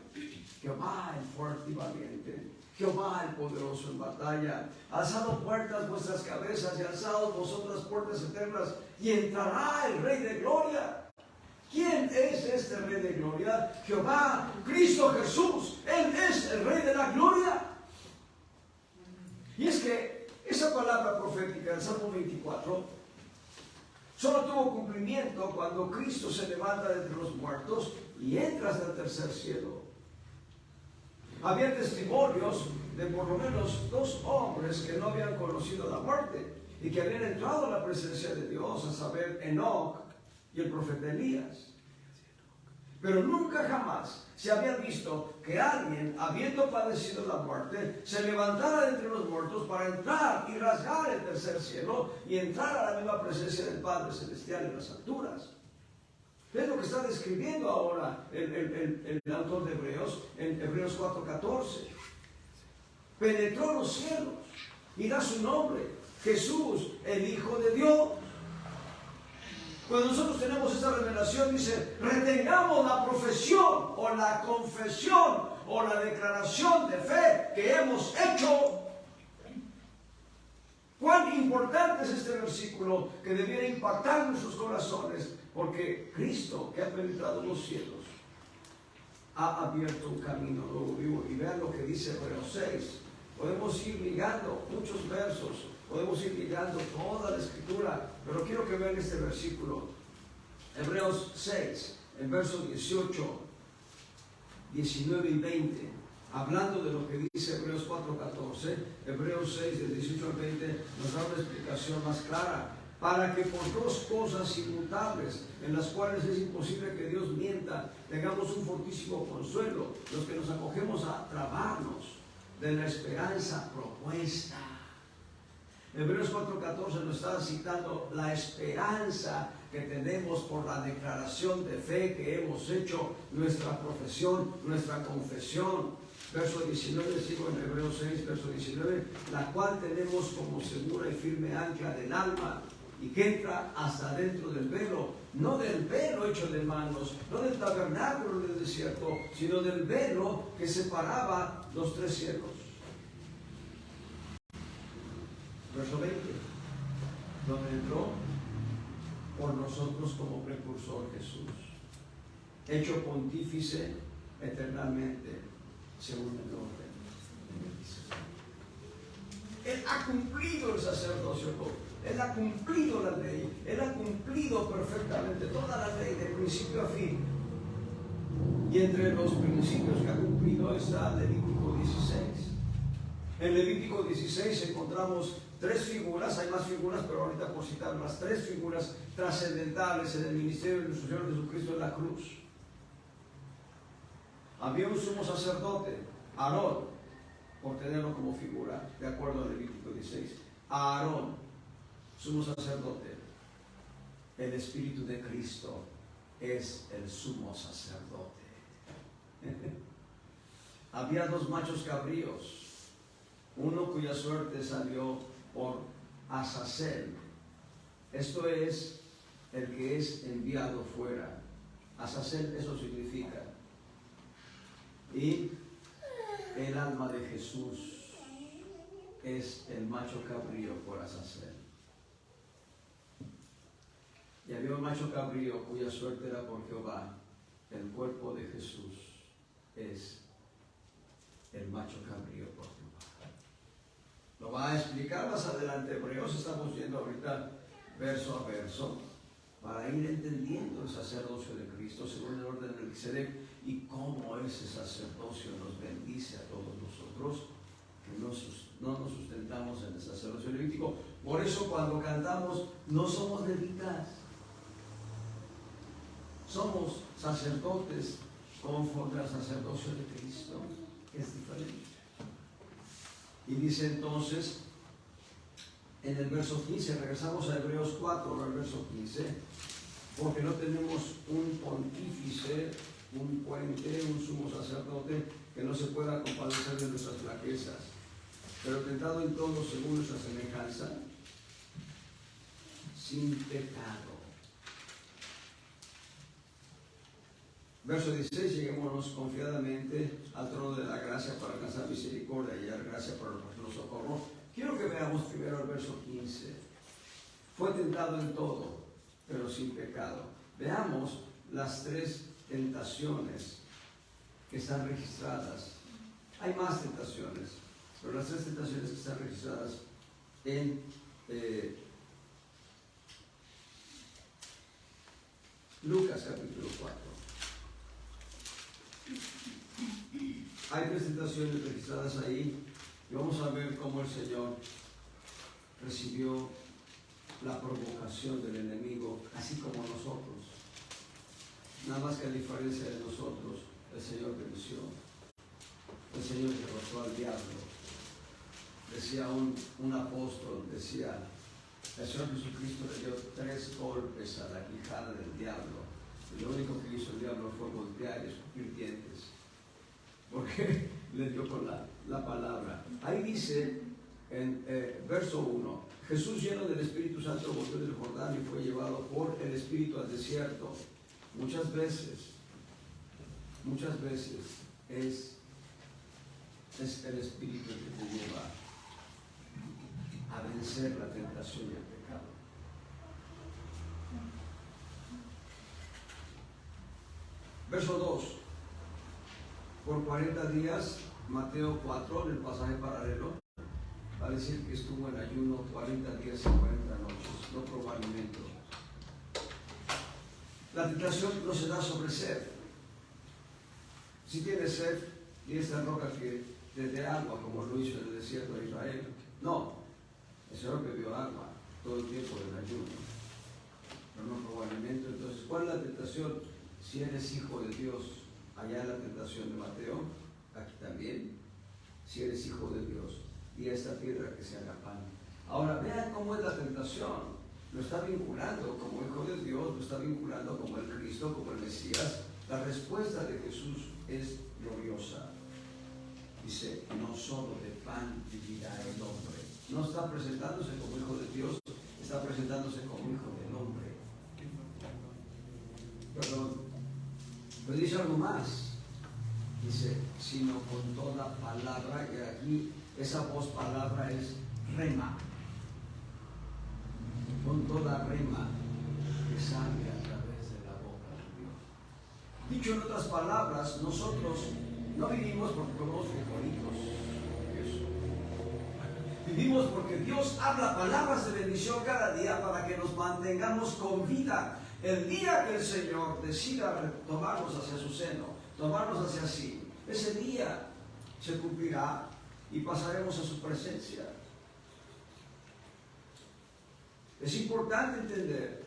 Jehová el fuerte y valiente, Jehová el poderoso en batalla. Alzado puertas vuestras cabezas, y alzaos vosotras puertas eternas, y entrará el Rey de Gloria. ¿Quién es este Rey de Gloria? Jehová, Cristo Jesús. Él es el Rey de la Gloria. Y es que esa palabra profética del Salmo 24 solo tuvo cumplimiento cuando Cristo se levanta de entre los muertos y entra hasta el tercer cielo. Había testimonios de por lo menos 2 hombres que no habían conocido la muerte y que habían entrado a la presencia de Dios, a saber, Enoc y el profeta Elías. Pero nunca jamás se había visto que alguien, habiendo padecido la muerte, se levantara de entre los muertos para entrar y rasgar el tercer cielo y entrar a la misma presencia del Padre Celestial en las alturas. Es lo que está describiendo ahora el autor de Hebreos, en Hebreos 4:14. Penetró los cielos y da su nombre, Jesús, el Hijo de Dios. Cuando nosotros tenemos esta revelación, dice: retengamos la profesión o la confesión o la declaración de fe que hemos hecho. Cuán importante es este versículo, que debiera impactar nuestros corazones, porque Cristo, que ha penetrado los cielos, ha abierto un camino nuevo vivo. Y vean lo que dice Hebreos 6. Podemos ir ligando muchos versos, podemos ir ligando toda la Escritura, pero quiero que vean este versículo. Hebreos 6, en versos 18, 19 y 20, hablando de lo que dice Hebreos 4:14, Hebreos 6, del 18 al 20, nos da una explicación más clara. Para que por 2 cosas inmutables, en las cuales es imposible que Dios mienta, tengamos un fortísimo consuelo, los que nos acogemos a trabarnos de la esperanza propuesta. Hebreos 4:14 nos está citando la esperanza que tenemos por la declaración de fe que hemos hecho, nuestra profesión, nuestra confesión. Verso 19, sigo en Hebreos 6, verso 19, la cual tenemos como segura y firme ancla del alma, y que entra hasta dentro del velo, no del velo hecho de manos, no del tabernáculo del desierto, sino del velo que separaba los 3 cielos. Verso 20, donde entró por nosotros como precursor Jesús, hecho pontífice eternamente según el orden de Melquisedec. Él ha cumplido el sacerdocio, Él ha cumplido la ley, Él ha cumplido perfectamente toda la ley de principio a fin. Y entre los principios que ha cumplido está Levítico 16. En Levítico 16 encontramos tres figuras, hay más figuras, pero ahorita por citar las tres figuras trascendentales en el ministerio de nuestro Señor Jesucristo en la cruz. Había un sumo sacerdote, Aarón, por tenerlo como figura, de acuerdo a Levítico 16. Aarón, sumo sacerdote. El Espíritu de Cristo es el sumo sacerdote. Había dos machos cabríos, uno cuya suerte salió por Azazel. Esto es el que es enviado fuera. Azazel, eso significa. Y el alma de Jesús es el macho cabrío por Azazel. Y había un macho cabrío cuya suerte era por Jehová. El cuerpo de Jesús es el macho cabrío por Jehová. Lo va a explicar más adelante Hebreos. Estamos yendo ahorita verso a verso para ir entendiendo el sacerdocio de Cristo según el orden de Melquisedec y cómo ese sacerdocio nos bendice a todos nosotros que no nos sustentamos en el sacerdocio levítico. Por eso cuando cantamos no somos levitas, somos sacerdotes conforme al sacerdocio de Cristo, que es diferente. Y dice entonces en el verso 15, regresamos a Hebreos 4, al verso 15, porque no tenemos un pontífice, un puente, un sumo sacerdote que no se pueda compadecer de nuestras flaquezas, pero tentado en todo según nuestra semejanza, sin pecado. Verso 16, lleguémonos confiadamente al trono de la gracia para alcanzar misericordia y hallar gracia para nuestro socorro. Quiero que veamos primero el verso 15. Fue tentado en todo, pero sin pecado. Veamos las tres tentaciones que están registradas. Hay más tentaciones, pero las tres tentaciones que están registradas en Lucas capítulo 4. Hay tres tentaciones registradas ahí y vamos a ver cómo el Señor recibió la provocación del enemigo, así como nosotros. Nada más que a diferencia de nosotros, el Señor venció. El Señor derrotó al diablo. Decía un apóstol, decía, el Señor Jesucristo le dio 3 golpes a la quijada del diablo. Y lo único que hizo el diablo fue voltear y escupir dientes, porque le dio con la palabra. Ahí dice en verso 1, Jesús lleno del Espíritu Santo volvió del Jordán y fue llevado por el Espíritu al desierto. Muchas veces es el Espíritu que te lleva a vencer la tentación y el pecado. Verso 2. Por 40 días, Mateo 4, en el pasaje paralelo, va a decir que estuvo en ayuno 40 días y 40 noches, no probó alimento. La tentación no se da sobre sed. Si tienes sed, y esta roca que desde agua, como lo hizo en el desierto de Israel. No, el Señor bebió agua todo el tiempo del ayuno, pero no probó alimento. Entonces, ¿cuál es la tentación? Si eres hijo de Dios, allá en la tentación de Mateo, aquí también, si eres hijo de Dios, y esta piedra que se haga pan. Ahora, vean cómo es la tentación. Lo está vinculando como hijo de Dios, lo está vinculando como el Cristo, como el Mesías. La respuesta de Jesús es gloriosa. Dice, no solo de pan vivirá el hombre. No está presentándose como hijo de Dios, está presentándose como hijo del hombre. Perdón. Pero dice algo más. Dice, sino con toda palabra, que aquí esa voz palabra es rema. Con toda rema que sale a través de la boca de Dios. Dicho en otras palabras, nosotros no vivimos porque comemos frijolitos. Vivimos porque Dios habla palabras de bendición cada día para que nos mantengamos con vida. El día que el Señor decida tomarnos hacia su seno, tomarnos hacia sí, ese día se cumplirá y pasaremos a su presencia. Es importante entender,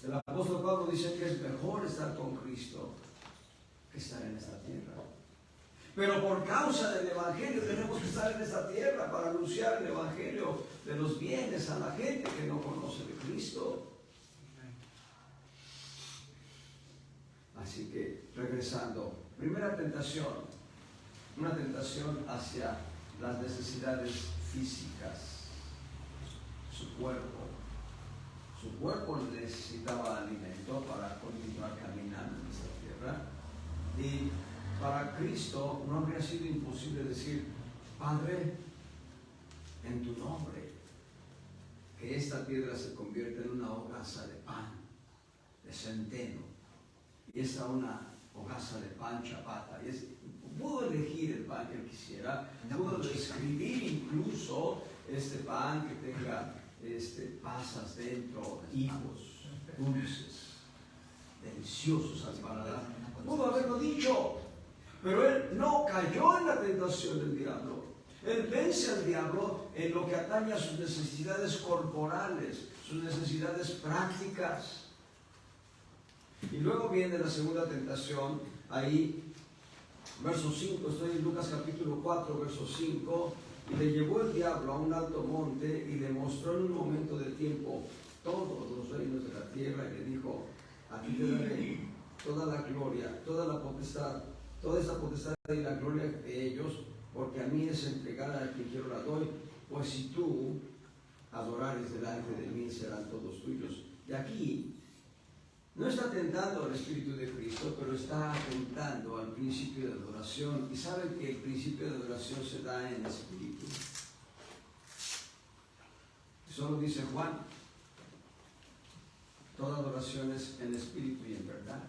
el apóstol Pablo dice que es mejor estar con Cristo que estar en esta tierra. Pero por causa del Evangelio tenemos que estar en esta tierra para anunciar el Evangelio de los bienes a la gente que no conoce de Cristo. Así que, regresando, primera tentación, una tentación hacia las necesidades físicas. Su cuerpo necesitaba alimento para continuar caminando en esta tierra. Y para Cristo no habría sido imposible decir: Padre, en tu nombre, que esta piedra se convierta en una hogaza de pan, de centeno, y esta una hogaza de pan chapata. Pudo elegir el pan que él quisiera, pudo describir incluso este pan que tenga pasas dentro, higos, dulces, deliciosos al paladar. Pudo haberlo dicho. Pero él no cayó en la tentación del diablo. Él vence al diablo en lo que atañe a sus necesidades corporales, sus necesidades prácticas. Y luego viene la segunda tentación, ahí, verso 5, estoy en Lucas capítulo 4, verso 5, y le llevó el diablo a un alto monte y le mostró en un momento de tiempo todos los reinos de la tierra y le dijo: a ti te daré toda la gloria, toda la potestad, toda esta potestad y la gloria de ellos, porque a mí es entregada, a quien quiero la doy, pues si tú adorares delante de mí, serán todos tuyos. Y aquí no está tentando al Espíritu de Cristo, pero está tentando al principio de adoración. Y saben que el principio de adoración se da en espíritu. Eso lo dice Juan. Toda adoración es en espíritu y en verdad.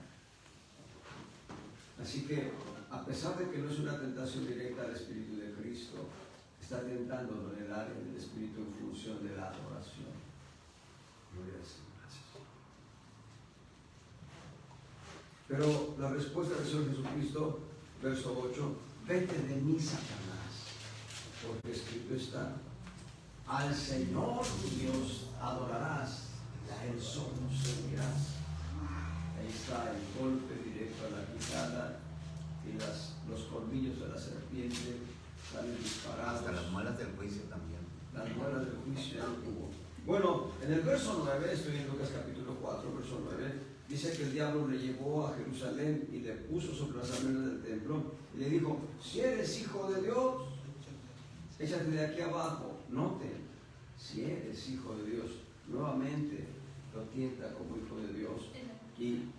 Así que, a pesar de que no es una tentación directa al Espíritu de Cristo, está tentándolo en el área del Espíritu en función de la adoración. Gloria al Señor, gracias. Pero la respuesta del Señor Jesucristo, verso 8: vete de mí, Satanás, porque escrito está: al Señor tu Dios adorarás, y a Él solo servirás. Ahí está el golpe directo a la quijada y los colmillos de la serpiente salen disparados. Hasta las muelas del juicio también. Las muelas del juicio no hubo. Bueno, en el verso 9, estoy en Lucas capítulo 4, verso 9, dice que el diablo le llevó a Jerusalén y le puso sobre las almenas del templo y le dijo: si eres hijo de Dios, échate de aquí abajo. Note, si eres hijo de Dios, nuevamente lo tienta como hijo de Dios. Y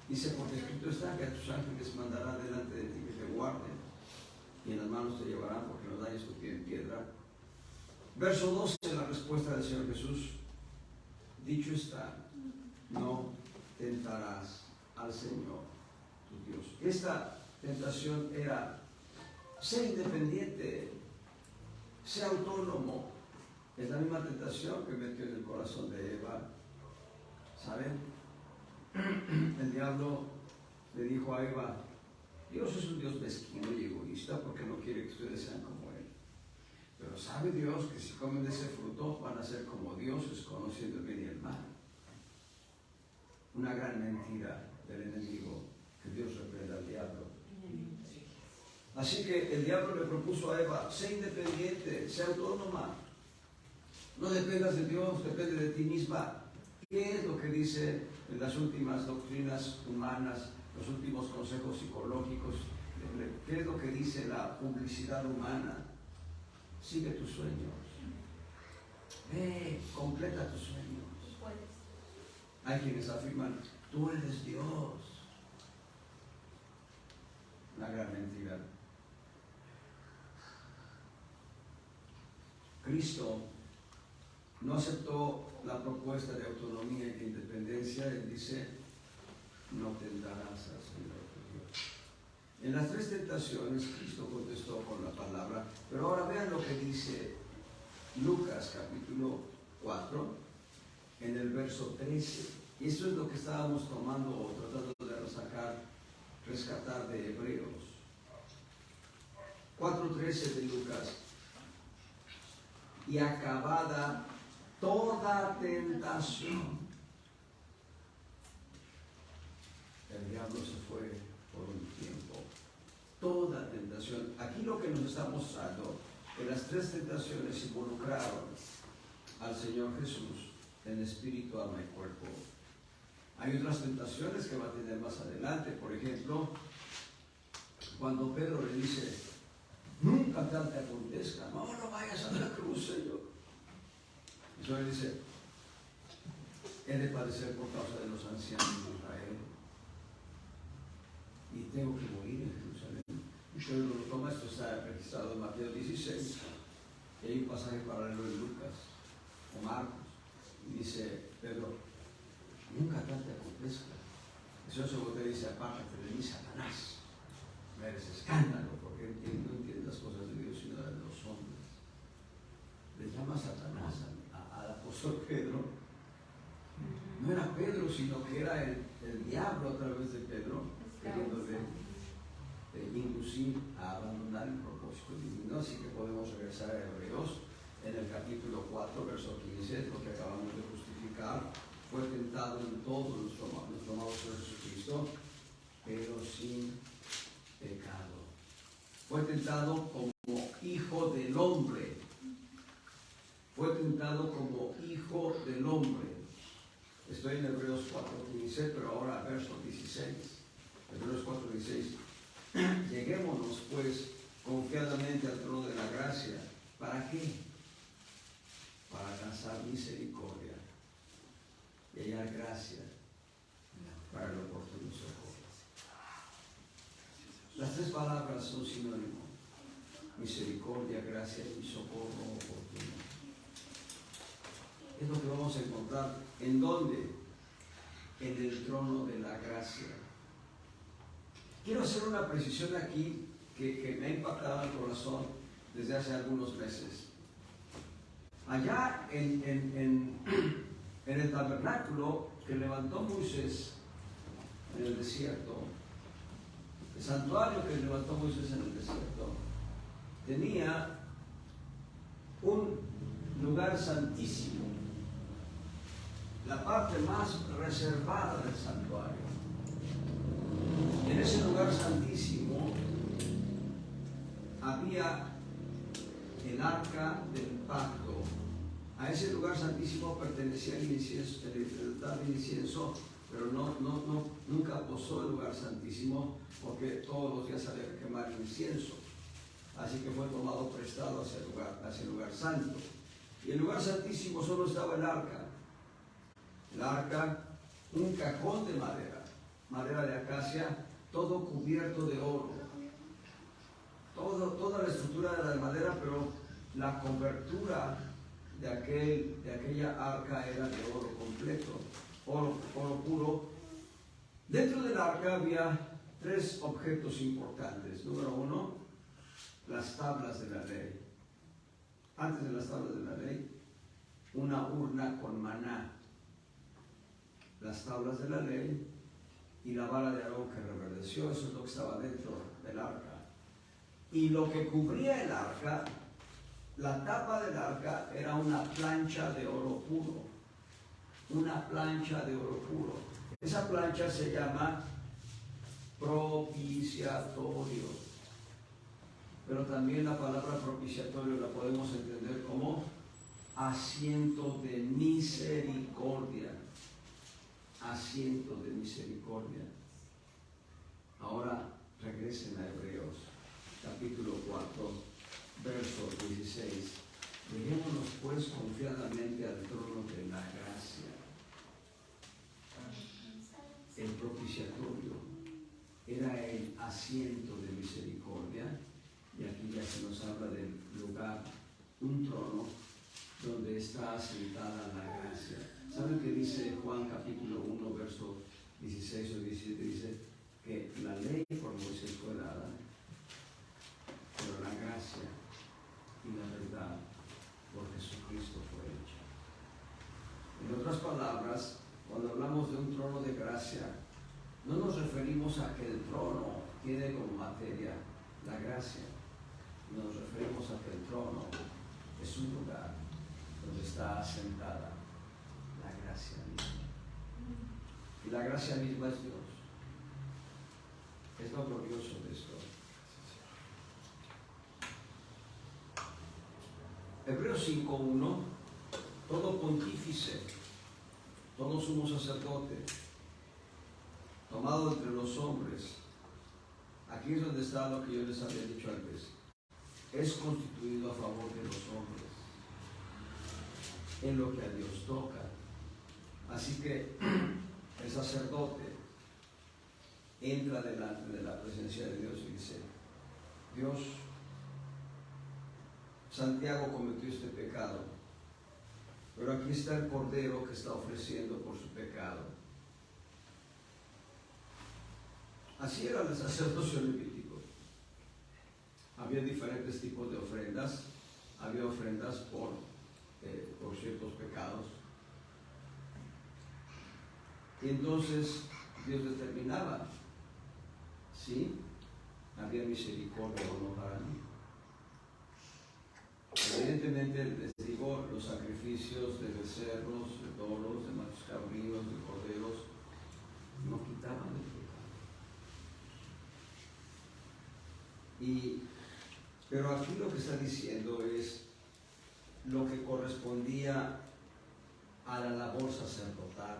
dice: porque escrito está que a tus ángeles mandará delante de ti que te guarden, y en las manos te llevarán porque no dañes tu pie en piedra. Verso 12, la respuesta del Señor Jesús: dicho está, no tentarás al Señor tu Dios. Esta tentación era: sé independiente, sé autónomo. Es la misma tentación que metió en el corazón de Eva. ¿Saben? El diablo le dijo a Eva: Dios es un Dios mezquino y egoísta porque no quiere que ustedes sean como Él. Pero sabe Dios que si comen de ese fruto van a ser como dioses, conociendo el bien y el mal. Una gran mentira del enemigo, que Dios reprenda al diablo. Así que el diablo le propuso a Eva: sé independiente, sé autónoma. No dependas de Dios, depende de ti misma. ¿Qué es lo que dice en las últimas doctrinas humanas, los últimos consejos psicológicos? ¿Qué es lo que dice la publicidad humana? Sigue tus sueños. Ve, completa tus sueños. Hay quienes afirman: tú eres Dios. Una gran mentira. Cristo no aceptó la propuesta de autonomía e independencia. Él dice, no tentarás al Señor tu Dios. En las tres tentaciones Cristo contestó con la palabra, pero ahora vean lo que dice Lucas capítulo 4 en el verso 13. Y eso es lo que estábamos tomando o tratando de rescatar de Hebreos. 4:13 de Lucas. Y acabada toda tentación, el diablo se fue por un tiempo. Toda tentación. Aquí lo que nos está mostrando, que las tres tentaciones involucraron al Señor Jesús en espíritu, alma y cuerpo. Hay otras tentaciones que va a tener más adelante. Por ejemplo, cuando Pedro le dice, nunca te acontezca, no vayas a la cruz, Señor. Y Señor dice, he de padecer por causa de los ancianos de Israel y tengo que morir en Jerusalén. Y Pedro lo toma, esto está registrado en Mateo 16, y hay un pasaje paralelo en Lucas o Marcos, y dice Pedro, nunca tal te acontezca. Eso es lo que dice, apártate de mí, Satanás, me eres escándalo, porque no entiendes las cosas de Dios sino las de los hombres. Le llama Satanás al apóstol Pedro. No era Pedro, sino que era el diablo a través de Pedro, queriéndole inducir a abandonar el propósito divino. Así que podemos regresar a Hebreos en el capítulo 4, verso 15, lo que acabamos de justificar. Fue tentado en todo nuestro amado Señor Jesucristo, pero sin pecado. Fue tentado como hijo del hombre. Fue tentado como hijo del hombre. Estoy en Hebreos 4:15, pero ahora verso 16. Hebreos 4:16. Lleguémonos pues confiadamente al trono de la gracia. ¿Para qué? Para alcanzar misericordia y hallar gracia para el oportuno socorro. Las tres palabras son sinónimos: misericordia, gracia y socorro oportuno. Es lo que vamos a encontrar. ¿En dónde? En el trono de la gracia. Quiero hacer una precisión aquí que me ha impactado el corazón desde hace algunos meses. Allá en el tabernáculo que levantó Moisés en el desierto, el santuario que levantó Moisés en el desierto, tenía un lugar santísimo, la parte más reservada del santuario. En ese lugar santísimo había el arca del pacto. A ese lugar santísimo pertenecía el incienso, el altar de incienso, pero nunca posó el lugar santísimo, porque todos los días había que quemar incienso. Así que fue tomado prestado hacia el lugar santo. Y el lugar santísimo solo estaba el arca. El arca, un cajón de madera de acacia, todo cubierto de oro. Toda la estructura era de madera, pero la cobertura de aquella arca era de oro completo, oro puro. Dentro del arca había tres objetos importantes. Número uno, las tablas de la ley. Antes de las tablas de la ley, una urna con maná. Las tablas de la ley y la vara de Aarón que reverdeció. Eso es lo que estaba dentro del arca. Y lo que cubría el arca, la tapa del arca, era una plancha de oro puro. Una plancha de oro puro. Esa plancha se llama propiciatorio. Pero también la palabra propiciatorio la podemos entender como asiento de misericordia. Asiento de misericordia. Ahora regresen a Hebreos, capítulo 4, verso 16. Lleguémonos pues confiadamente al trono de la gracia. El propiciatorio era el asiento de misericordia, y aquí ya se nos habla del lugar, un trono donde está asentada la gracia. ¿Saben qué dice Juan capítulo 1, verso 16 o 17? Dice que la ley por Moisés fue dada, pero la gracia y la verdad por Jesucristo fue hecha. En otras palabras, cuando hablamos de un trono de gracia, no nos referimos a que el trono tiene como materia la gracia. Nos referimos a que el trono es un lugar donde está asentada la gracia misma. Y la gracia misma es Dios. Es lo glorioso de esto. Hebreos 5:1, todo pontífice, todo sumo sacerdote, tomado entre los hombres, aquí es donde está lo que yo les había dicho antes, es constituido a favor de los hombres, en lo que a Dios toca. Así que el sacerdote entra delante de la presencia de Dios y dice: Dios, Santiago cometió este pecado, pero aquí está el cordero que está ofreciendo por su pecado. Así era el sacerdocio levítico. Había diferentes tipos de ofrendas. Había ofrendas por ciertos pecados. Y entonces Dios determinaba si había misericordia o no para mí. Evidentemente, les digo, los sacrificios de becerros, de toros, de machos cabríos, de corderos, no quitaban el pecado. Pero aquí lo que está diciendo es lo que correspondía a la labor sacerdotal.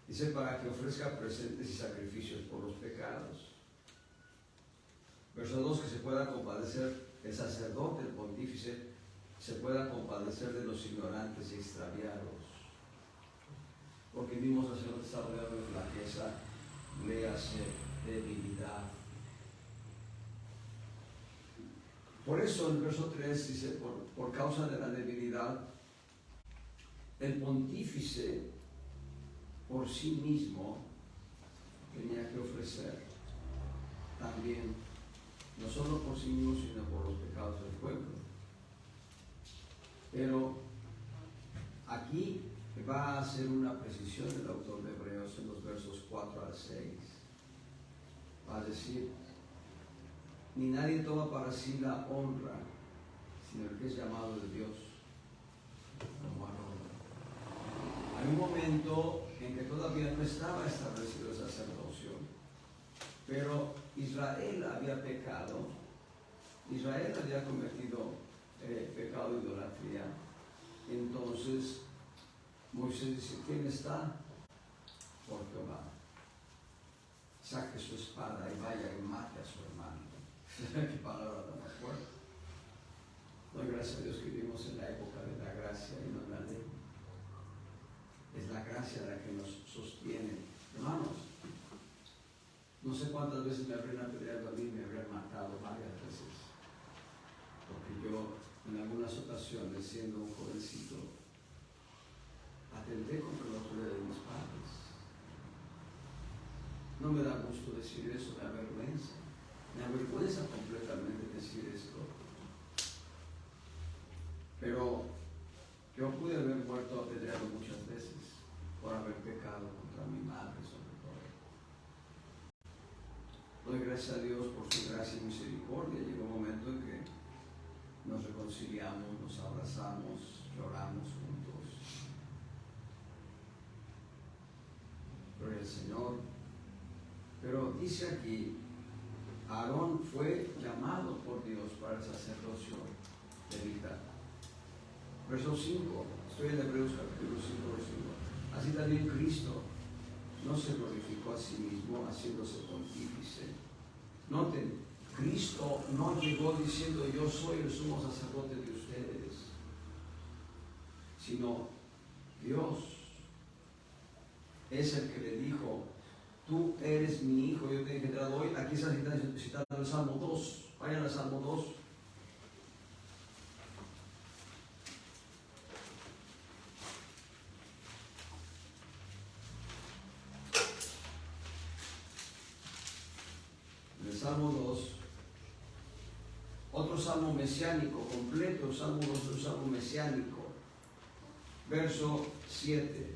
Dice: para que ofrezca presentes y sacrificios por los pecados. Verso 2, que se pueda compadecer el sacerdote, el pontífice, se pueda compadecer de los ignorantes y extraviados. Porque el mismo sacerdote está rodeado de flaqueza, léase debilidad. Por eso el verso 3 dice: por causa de la debilidad, el pontífice por sí mismo tenía que ofrecer también, no solo por sí mismo, sino por los pecados del pueblo. Pero aquí va a hacer una precisión el autor de Hebreos en los versos 4 al 6. Va a decir: ni nadie toma para sí la honra, sino el que es llamado de Dios como honra. Hay un momento en que todavía no estaba establecido el sacerdocio, pero Israel había pecado. Israel había cometido pecado de idolatría. Entonces Moisés dice: ¿quién está? Por Jehová. Saque su espada y vaya y mate a su hermano. Qué palabra tan más fuerte. Doy gracias a Dios que vivimos en la época de la gracia y no en la ley. Es la gracia la que nos sostiene. Hermanos, no sé cuántas veces me habrían apedreado a mí, me habrían matado varias veces. Porque yo, en algunas ocasiones, siendo un jovencito, atenté contra la autoridad de mis padres. No me da gusto decir eso, me avergüenza. Me avergüenza completamente decir esto. Pero yo pude haber muerto apedreado muchas veces por haber pecado contra mi madre, sobre todo. Doy gracias a Dios por su gracia y misericordia. Llegó un momento en que nos reconciliamos, nos abrazamos, lloramos juntos. Gloria al Señor. Pero dice aquí: Aarón fue llamado por Dios para el sacerdocio levita. Verso 5, estoy en Hebreos capítulo 5, verso 5. Así también Cristo no se glorificó a sí mismo haciéndose pontífice. Noten, Cristo no llegó diciendo: yo soy el sumo sacerdote de ustedes, sino Dios es el que le dijo: tú eres mi hijo, yo te he engendrado hoy. Aquí está citando el Salmo 2. Vayan al Salmo 2. Salmo 2, otro salmo mesiánico completo. Salmo 2 es un salmo mesiánico. Verso 7.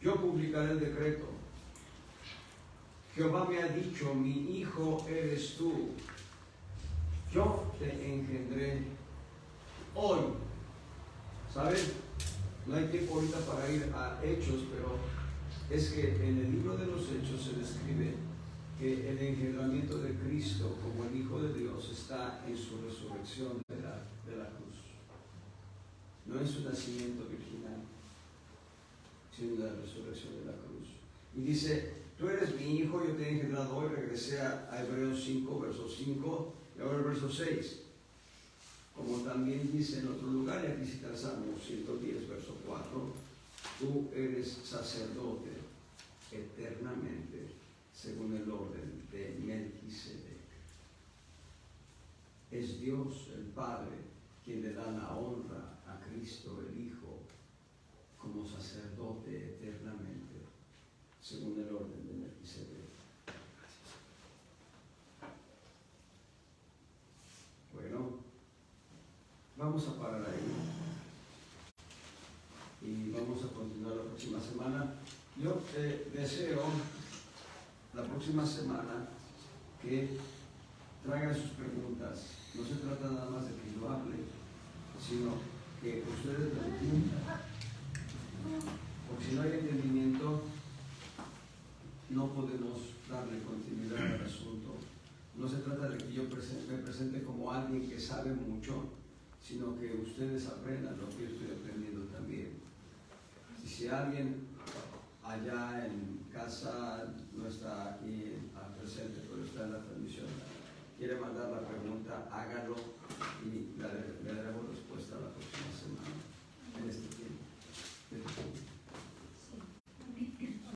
Yo publicaré el decreto. Jehová me ha dicho, mi hijo eres tú. Yo te engendré hoy. ¿Sabes? No hay tiempo ahorita para ir a Hechos, pero es que en el libro de los Hechos se describe que el engendramiento de Cristo como el Hijo de Dios está en su resurrección de la cruz. No en su nacimiento virginal, sino en la resurrección de la cruz. Y dice, tú eres mi hijo, yo te he engendrado hoy. Regresé a Hebreos 5, verso 5, y ahora el verso 6. Como también dice en otro lugar, y aquí cita el Salmo 110, verso 4, tú eres sacerdote eternamente, según el orden de Melquisedec. Es Dios el Padre quien le da la honra a Cristo el Hijo como sacerdote eternamente, según el orden de Melquisedec. Bueno, vamos a parar ahí y vamos a continuar la próxima semana. Yo deseo la próxima semana que traigan sus preguntas. No se trata nada más de que yo hable, sino que ustedes lo entiendan. Porque si no hay entendimiento, no podemos darle continuidad al asunto. No se trata de que yo me presente como alguien que sabe mucho, sino que ustedes aprendan lo que yo estoy aprendiendo también. Y si alguien allá en casa no está aquí presente, pero está en la transmisión, quiere mandar la pregunta,